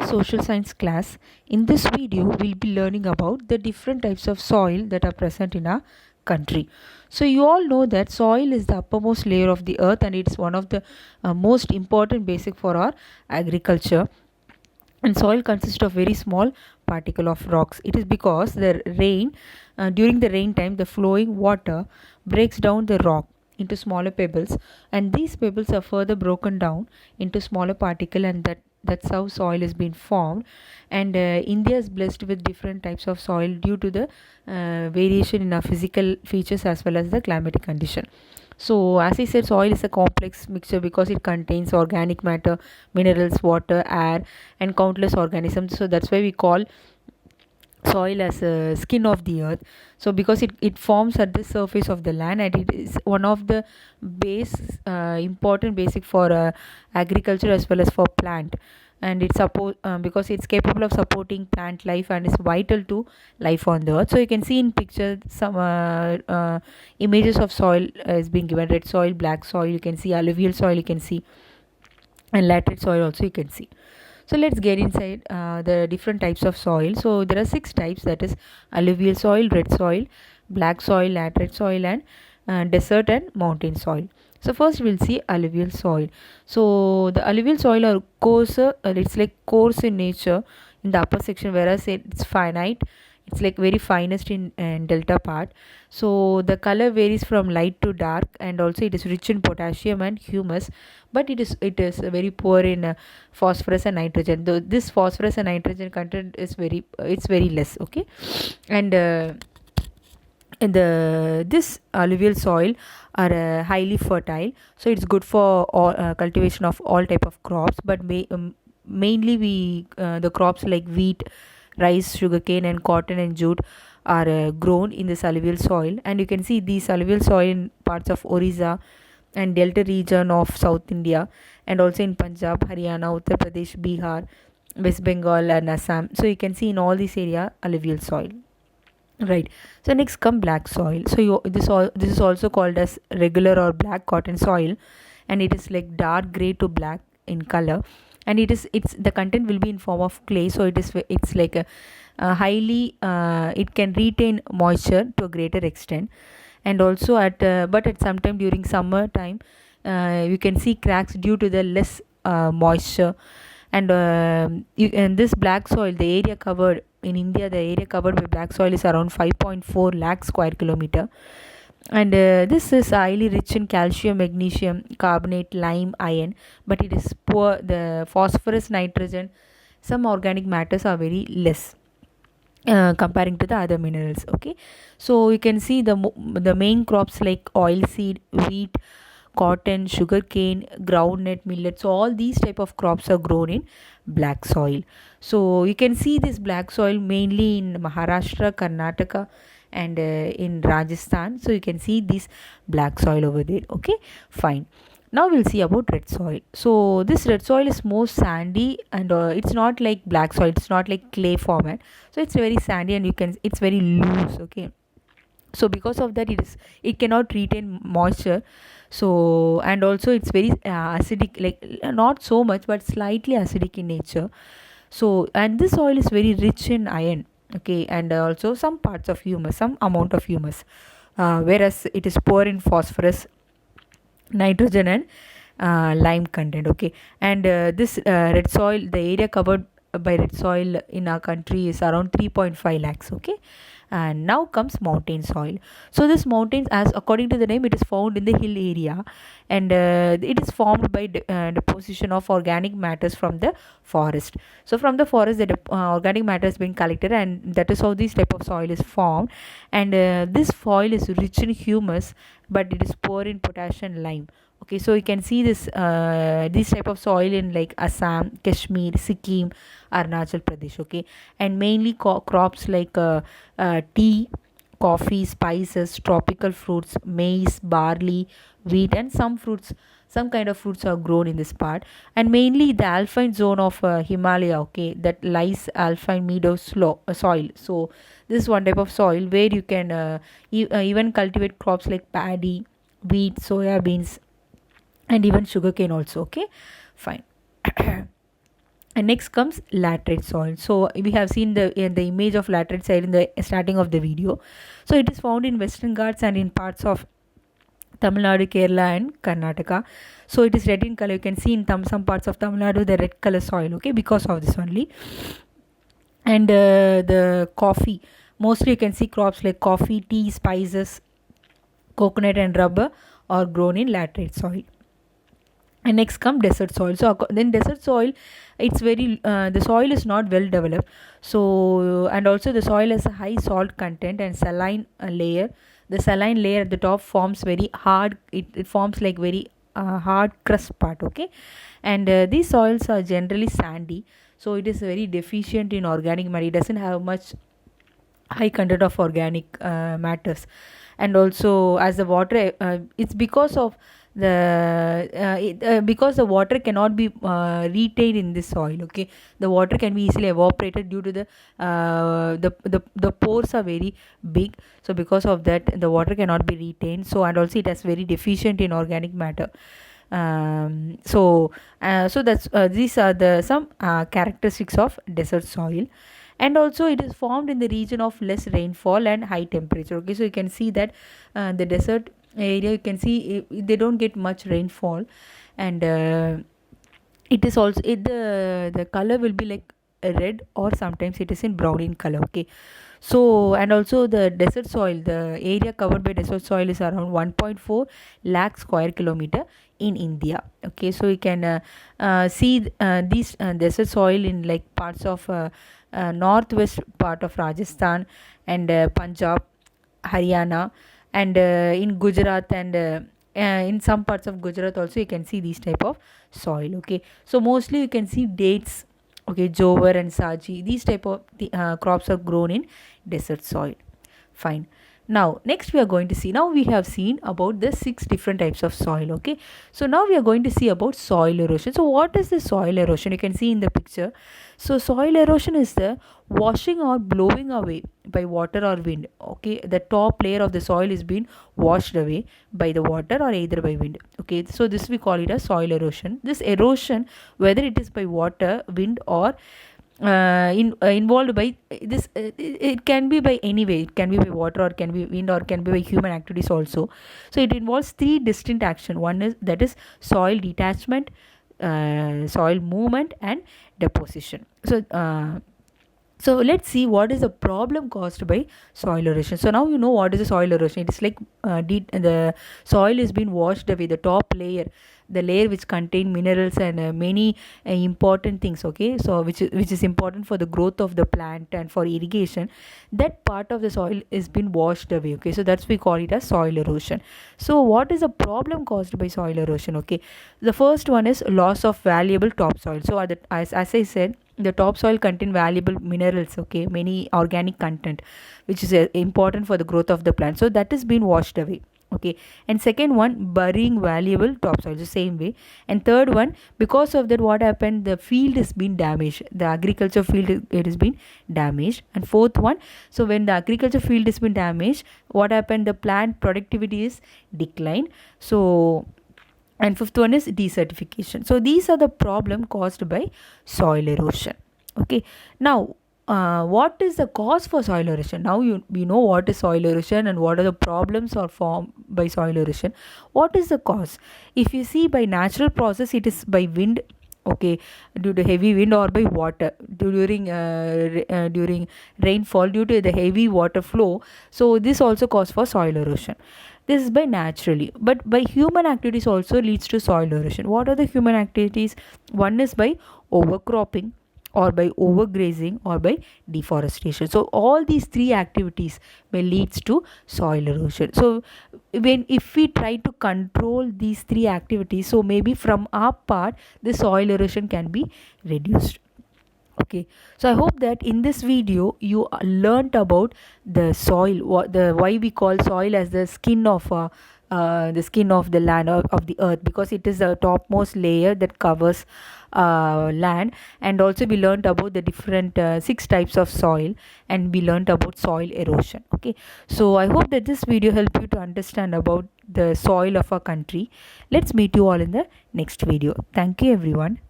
social science class. In this video, we'll be learning about the different types of soil that are present in our country. So, you all know that soil is the uppermost layer of the earth and it's one of the most important basic for our agriculture. And soil consists of very small particle of rocks. It is because the rain, during the rain time, the flowing water breaks down the rock into smaller pebbles, and these pebbles are further broken down into smaller particle, and that's how soil has been formed. And India is blessed with different types of soil due to the variation in our physical features as well as the climatic condition. So, as I said, soil is a complex mixture because it contains organic matter, minerals, water, air, and countless organisms. So, that's why we call soil as a skin of the earth. So, because it forms at the surface of the land, and it is one of the important basic for agriculture as well as for plant. And it's because it's capable of supporting plant life and is vital to life on the earth. So you can see in picture some images of soil is being given: red soil, black soil, you can see alluvial soil, you can see, and laterite soil also you can see. So let's get inside the different types of soil. So there are 6 types, that is alluvial soil, red soil, black soil, laterite soil, and desert and mountain soil. So first we'll see alluvial soil. So the alluvial soil are coarser, it's like coarse in nature in the upper section, whereas it's finite. It's like very finest in delta part. So the color varies from light to dark, and also it is rich in potassium and humus, but it is very poor in phosphorus and nitrogen. Though this phosphorus and nitrogen content is very less. Okay, and the this alluvial soil are highly fertile, so it's good for all cultivation of all type of crops, but mainly the crops like wheat, rice, sugarcane, and cotton and jute are grown in this alluvial soil. And you can see these alluvial soil in parts of Orissa and delta region of South India, and also in Punjab, Haryana, Uttar Pradesh, Bihar, West Bengal, and Assam. So you can see in all these area alluvial soil. Right. So next come black soil. So this is also called as regular or black cotton soil, and it is like dark gray to black in color, and it's the content will be in form of clay. So it's like a highly it can retain moisture to a greater extent, and also but at some time during summer time you can see cracks due to the less moisture. And and this black soil, the area covered in India, the area covered by black soil is around 5.4 lakh square kilometer. And this is highly rich in calcium, magnesium, carbonate, lime, iron, but it is poor the phosphorus, nitrogen, some organic matters are very less comparing to the other minerals. Okay, so you can see the main crops like oilseed, wheat, cotton, sugarcane, groundnut, millet. So all these type of crops are grown in black soil. So you can see this black soil mainly in Maharashtra, Karnataka, and in Rajasthan. So you can see this black soil over there. Okay, fine. Now we'll see about red soil. So this red soil is more sandy, and it's not like black soil. It's not like clay format. So it's very sandy, and it's very loose. Okay, so because of that it cannot retain moisture. So, and also it's very acidic, like not so much but slightly acidic in nature. So, and this soil is very rich in iron. Okay, and also some parts of humus, some amount of humus, whereas it is poor in phosphorus, nitrogen, and lime content. Okay, and this red soil, the area covered by red soil in our country is around 3.5 lakhs. Okay, and now comes mountain soil. So this mountains, as according to the name, it is found in the hill area, and it is formed by deposition of organic matters from the forest. So from the forest the organic matter has been collected, and that is how this type of soil is formed. And this soil is rich in humus, but it is poor in potassium and lime. Okay, so you can see this type of soil in like Assam, Kashmir, Sikkim, Arunachal Pradesh. Okay, and mainly crops like tea, coffee, spices, tropical fruits, maize, barley, wheat, and some kind of fruits are grown in this part. And mainly the alpine zone of Himalaya, okay, that lies alpine meadow soil. So this is one type of soil where you can even cultivate crops like paddy, wheat, soya beans, and even sugarcane also. Okay, fine. And next comes laterite soil. So we have seen the image of laterite soil in the starting of the video. So it is found in Western Ghats and in parts of Tamil Nadu, Kerala, and Karnataka. So it is red in color. You can see in some parts of Tamil Nadu the red color soil. Okay, because of this only. And the coffee, mostly you can see crops like coffee, tea, spices, coconut, and rubber are grown in laterite soil. And next come desert soil. So then desert soil, it's very the soil is not well developed. So and also the soil has a high salt content and saline layer. The saline layer at the top forms very hard. It forms like very hard crust part. Okay, and these soils are generally sandy. So it is very deficient in organic matter. It doesn't have much high content of organic matters. And also as the water it's because of because the water cannot be retained in this soil. Okay, the water can be easily evaporated due to the pores are very big. So because of that the water cannot be retained. So and also it has very deficient in organic matter. So that's these are the some characteristics of desert soil. And also it is formed in the region of less rainfall and high temperature. Okay, so you can see that the desert area, you can see they don't get much rainfall. And it is also the color will be like red, or sometimes it is in brown in color. Okay, so and also the desert soil, the area covered by desert soil is around 1.4 lakh square kilometer in India. Okay, so you can see these desert soil in like parts of northwest part of Rajasthan and Punjab, Haryana, and in Gujarat, and in some parts of Gujarat also you can see these type of soil. Okay, so mostly you can see dates, okay, jowar and saji, these type of crops are grown in desert soil. Fine. Now next we are going to see, now we have seen about the 6 different types of soil. Okay, so now we are going to see about soil erosion. So what is the soil erosion? You can see in the picture. So soil erosion is the washing or blowing away by water or wind. Okay, the top layer of the soil is being washed away by the water or either by wind. Okay, so this we call it as soil erosion. This erosion, whether it is by water, wind, or involved by this it can be by any way. It can be by water, or can be wind, or can be by human activities also. So it involves 3 distinct action. One is, that is soil detachment, soil movement, and deposition. So let's see what is the problem caused by soil erosion. So now you know what is the soil erosion. It is like the soil is being washed away, the top layer, the layer which contain minerals and many important things. Okay, so which is important for the growth of the plant and for irrigation. That part of the soil is being washed away. Okay, so that's we call it as soil erosion. So what is the problem caused by soil erosion? Okay, the first one is loss of valuable topsoil. So as I said, the topsoil contain valuable minerals. Okay, many organic content which is important for the growth of the plant. So that is being washed away. Okay, and second one, burying valuable topsoil, the same way. And third one, because of that what happened, the field is been damaged, the agriculture field it has been damaged. And fourth one, so when the agriculture field has been damaged, what happened, the plant productivity is declined. So and fifth one is desertification. So these are the problem caused by soil erosion. Okay, now what is the cause for soil erosion? Now we know what is soil erosion and what are the problems are formed by soil erosion. What is the cause? If you see by natural process, it is by wind. Okay, due to heavy wind, or by water during rainfall, due to the heavy water flow. So this also cause for soil erosion. This is by naturally, but by human activities also leads to soil erosion. What are the human activities? One is by overcropping, or by overgrazing, or by deforestation. So all these 3 activities may leads to soil erosion. So if we try to control these 3 activities, so maybe from our part the soil erosion can be reduced. Okay, so I hope that in this video you learnt about the soil, why we call soil as the skin of the land, of the earth, because it is the topmost layer that covers land. And also we learnt about the different 6 types of soil, and we learnt about soil erosion. Okay, so I hope that this video helped you to understand about the soil of our country. Let's meet you all in the next video. Thank you everyone.